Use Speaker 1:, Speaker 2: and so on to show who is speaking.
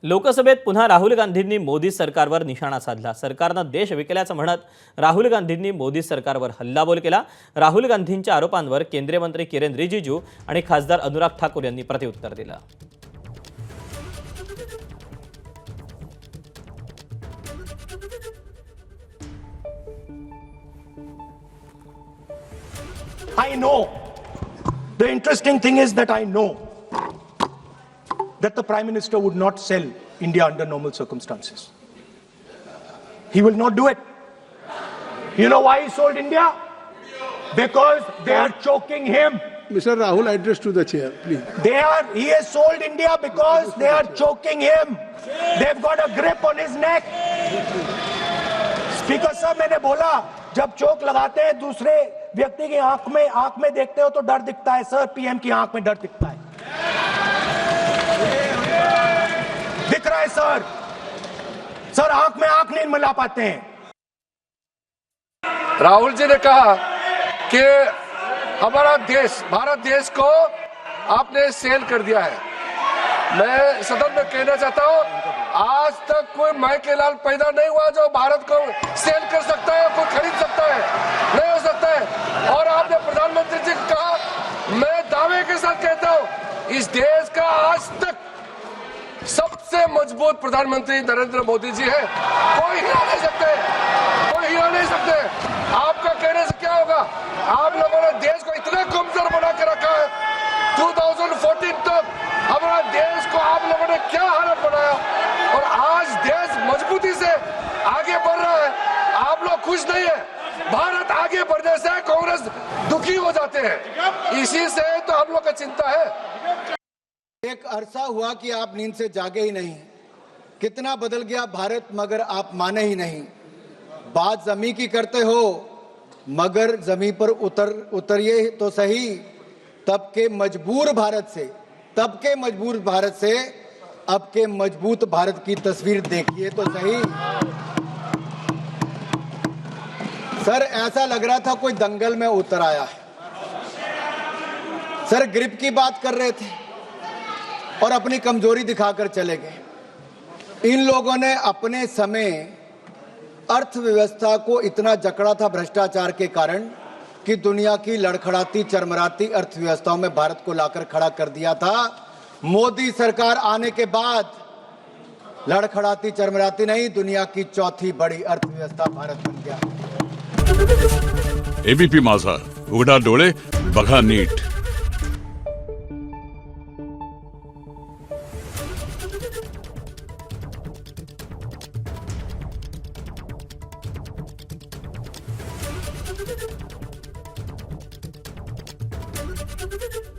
Speaker 1: लोकसभेत पुन्हा राहुल गांधींनी मोदी सरकारवर निशाणा साधला। सरकारनं देश विकल्याचं म्हणत राहुल गांधींनी मोदी सरकारवर हल्लाबोल केला। राहुल गांधींच्या आरोपांवर केंद्रीय मंत्री किरेन रिजिजू आणि खासदार अनुराग ठाकूर यांनी प्रत्युत्तर दिलं।
Speaker 2: I know. The interesting thing is that I know that the Prime Minister would not sell India under normal circumstances. He will not do it. You know why he sold India? Because they are choking him.
Speaker 3: Mr. Rahul, address to the chair, please.
Speaker 2: He has sold India because they are choking him. They've got a grip on his neck. Speaker साहब, मैंने बोला जब चोक लगाते हैं दूसरे व्यक्ति की आंख में देखते हो तो डर दिखता है। सर, पीएम की आंख में डर दिखता है, दिख रहा है सर। सर, आंख में आंख नहीं मिला पाते हैं।
Speaker 4: राहुल जी ने कहा कि हमारा देश, भारत देश को आपने सेल कर दिया है। मैं सदन में कहना चाहता हूं, आज तक कोई माई के लाल पैदा नहीं हुआ जो भारत को सेल कर सकता है, कोई खरीद सकता है, नहीं हो सकता है। और आपने प्रधानमंत्री जी को कहा, मैं दावे के साथ कहता हूं, इस देश का आज तक सबसे मजबूत प्रधानमंत्री नरेंद्र मोदी जी है। कोई हिला नहीं सकते, कोई हिला नहीं सकते। आपका कहने से क्या होगा? आप लोगों ने देश को इतना कमजोर बना के रखा है। 2014 तक हमारा देश को आप लोगों ने क्या हालत बनाया, और आज देश मजबूती से आगे बढ़ रहा है। आप लोग खुश नहीं है। भारत आगे बढ़ने से कांग्रेस दुखी हो जाते हैं, इसी से तो हम लोग का चिंता है।
Speaker 5: एक अरसा हुआ कि आप नींद से जागे ही नहीं। कितना बदल गया भारत, मगर आप माने ही नहीं। बात जमी की करते हो, मगर जमी पर उतरिए तो सही। तब के मजबूर भारत से अब के मजबूत भारत की तस्वीर देखिए तो सही। सर, ऐसा लग रहा था कोई दंगल में उतर आया है। सर, ग्रिप की बात कर रहे थे और अपनी कमजोरी दिखाकर चले गए। इन लोगों ने अपने समय अर्थव्यवस्था को इतना जकड़ा था भ्रष्टाचार के कारण कि दुनिया की लड़खड़ाती चरमराती अर्थव्यवस्थाओं में भारत को लाकर खड़ा कर दिया था। मोदी सरकार आने के बाद लड़खड़ाती चरमराती नहीं, दुनिया की चौथी बड़ी अर्थव्यवस्था भारत बन गया।
Speaker 6: एबीपी माझा, उघडा डोळे बघा नीट।
Speaker 7: Thank you.